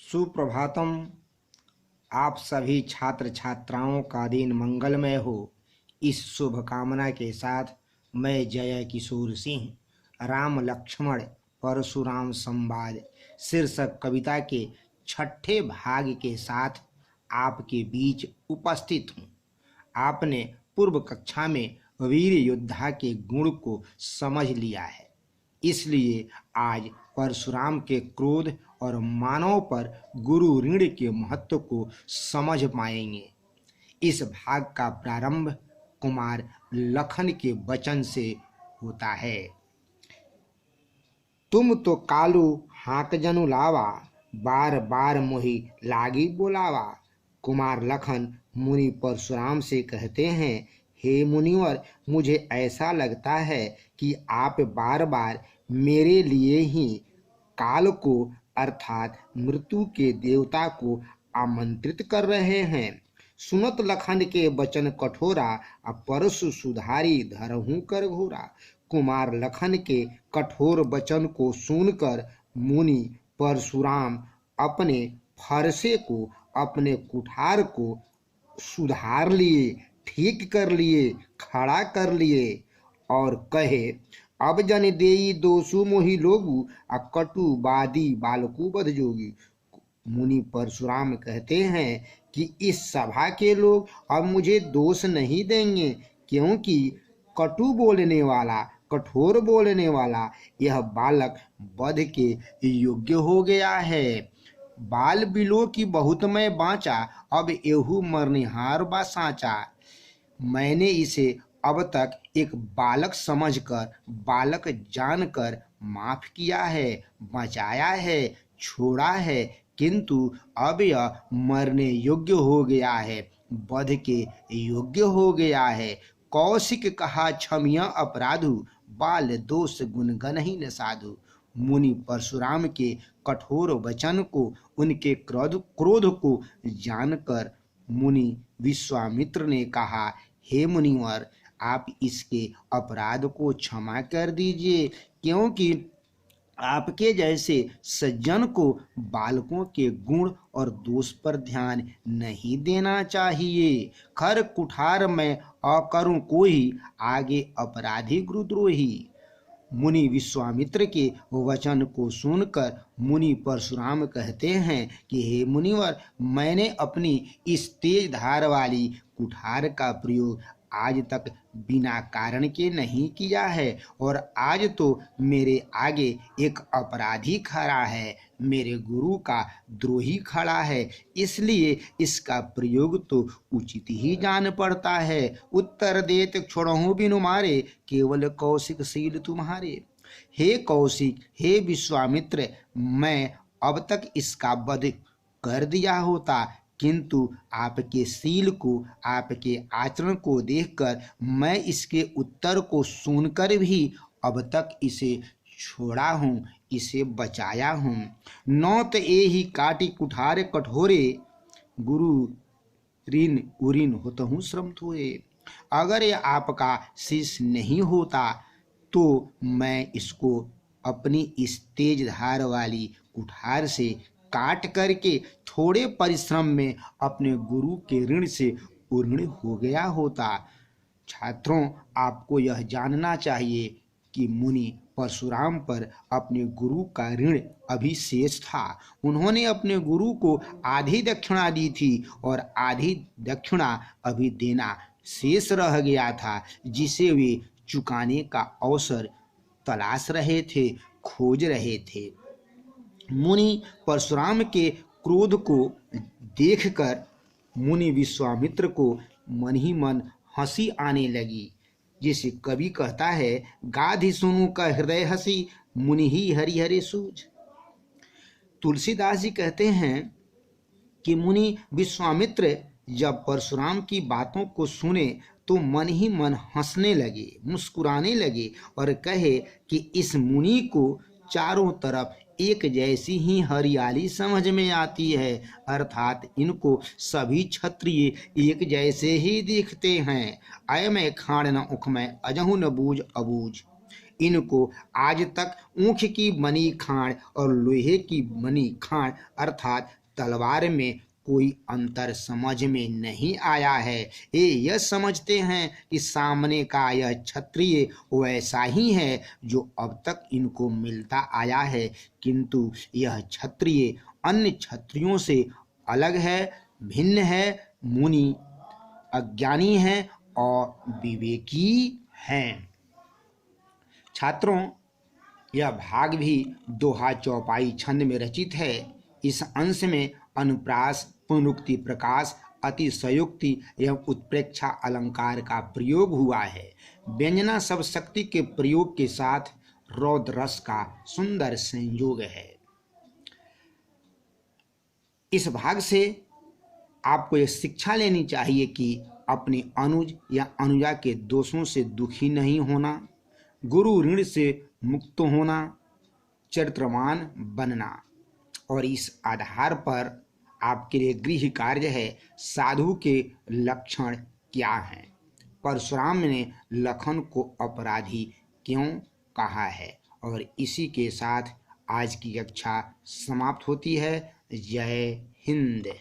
सुप्रभातम। आप सभी छात्र छात्राओं का दिन मंगलमय हो, इस शुभ कामना के साथ मैं जय किशोर सिंह राम लक्ष्मण परशुराम संवाद शीर्षक कविता के छठे भाग के साथ आपके बीच उपस्थित हूँ। आपने पूर्व कक्षा में वीर योद्धा के गुण को समझ लिया है, इसलिए आज परशुराम के क्रोध और मानव पर गुरु ऋण के महत्व को समझ पाएंगे। इस भाग का प्रारंभ कुमार लखन के वचन से होता है। तुम तो कालू हाथ जनु लावा, बार बार मोहि लागी बोलावा। कुमार लखन मुनि परशुराम से कहते हैं, हे मुनिवर, मुझे ऐसा लगता है कि आप बार बार मेरे लिए ही काल को अर्थात मृत्यु के देवता को आमंत्रित कर रहे हैं। सुनत लखन के वचन कठोरा, परशु सुधारी धरहूं कर घोरा। कुमार लखन के कठोर वचन को सुनकर मुनि परशुराम अपने फरसे को, अपने कुठार को सुधार लिए, ठीक कर लिए, खड़ा कर लिए और कहे, अब जन देई दोषु मोहि लोगु, कटु बादी बालकु बध जोगी। मुनि परशुराम कहते हैं कि इस सभा के लोग अब मुझे दोष नहीं देंगे, क्योंकि कटु बोलने वाला, कठोर बोलने वाला यह बालक वध के योग्य हो गया है। बाल बिलो की बहुत मैं बाँचा, अब एहू मरनिहार बा साँचा। मैंने इसे अब तक एक बालक समझकर, बालक जानकर माफ किया है, बचाया है, छोड़ा है, किंतु अब यह मरने योग्य हो गया है, वध के योग्य हो गया है। कौशिक कहा क्षमिया अपराधु, बाल दोष गुण गनहीन साधु। मुनि परशुराम के कठोर वचन को, उनके क्रोध को जानकर मुनि विश्वामित्र ने कहा, हे मुनिवर, आप इसके अपराध को क्षमा कर दीजिए, क्योंकि आपके जैसे सज्जन को बालकों के गुण और दोष पर ध्यान नहीं देना चाहिए। खर कुठार में अकरूं कोई, आगे अपराधी गुरुद्रोही। मुनि विश्वामित्र के वचन को सुनकर मुनि परशुराम कहते हैं कि हे मुनिवर, मैंने अपनी इस तेज धार वाली कुठार का प्रयोग आज तक बिना कारण के नहीं किया है, और आज तो मेरे आगे एक अपराधी खड़ा है, मेरे गुरु का द्रोही खड़ा है, इसलिए इसका प्रयोग तो उचित ही जान पड़ता है। उत्तर देत छोड़हूं बिनु मारे, केवल कौशिक शील तुम्हारे। हे कौशिक, हे विश्वामित्र, मैं अब तक इसका वध कर दिया होता, किंतु आपके शील को, आपके आचरण को देखकर मैं इसके उत्तर को सुनकर भी अब तक इसे छोड़ा हूँ, इसे बचाया हूँ। नौत ए ही काटी कुठारे कठोरे, गुरु ऋण उऋण होतहूँ श्रम थोए। अगर ये आपका शिष्य नहीं होता तो मैं इसको अपनी इस तेज धार वाली कुठार से काट करके थोड़े परिश्रम में अपने गुरु के ऋण से उऋण हो गया होता। छात्रों, आपको यह जानना चाहिए कि मुनि परशुराम पर अपने गुरु का ऋण अभी शेष था। उन्होंने अपने गुरु को आधी दक्षिणा दी थी और आधी दक्षिणा अभी देना शेष रह गया था, जिसे वे चुकाने का अवसर तलाश रहे थे, खोज रहे थे। मुनि परशुराम के क्रोध को देखकर मुनि विश्वामित्र को मन ही मन हंसी आने लगी। जैसे कवि कहता है, गाधि सुनु का हृदय हंसी, मुनि ही हरिहरे सूझ। तुलसीदास जी कहते हैं कि मुनि विश्वामित्र जब परशुराम की बातों को सुने तो मन ही मन हंसने लगे, मुस्कुराने लगे और कहे कि इस मुनि को चारों तरफ एक जैसी ही हरियाली समझ में आती है, अर्थात इनको सभी क्षत्रिय एक जैसे ही दिखते हैं। अय मैं खाड़ न उख में, अजहू न बूझ अबूझ। इनको आज तक ऊख की बनी खाड़ और लोहे की बनी खाड़ अर्थात तलवार में कोई अंतर समझ में नहीं आया है। ये यह समझते हैं कि सामने का यह क्षत्रिय वैसा ही है जो अब तक इनको मिलता आया है, किंतु यह क्षत्रिय अन्य क्षत्रियों से अलग है, भिन्न है। मुनि अज्ञानी हैं और विवेकी हैं। छात्रों, यह भाग भी दोहा चौपाई छंद में रचित है। इस अंश में अनुप्रास, पुनरुक्ति, प्रकाश, अतिशयोक्ति एवं उत्प्रेक्षा अलंकार का प्रयोग हुआ है। व्यंजना शब्द शक्ति के प्रयोग के साथ रौद्र रस का सुंदर संयोग है। इस भाग से आपको यह शिक्षा लेनी चाहिए कि अपने अनुज या अनुजा के दोषों से दुखी नहीं होना, गुरु ऋण से मुक्त होना, चरित्रवान बनना। और इस आधार पर आपके लिए गृह कार्य है, साधु के लक्षण क्या हैं। परशुराम ने लखन को अपराधी क्यों कहा है। और इसी के साथ आज की कक्षा समाप्त होती है। जय हिंद।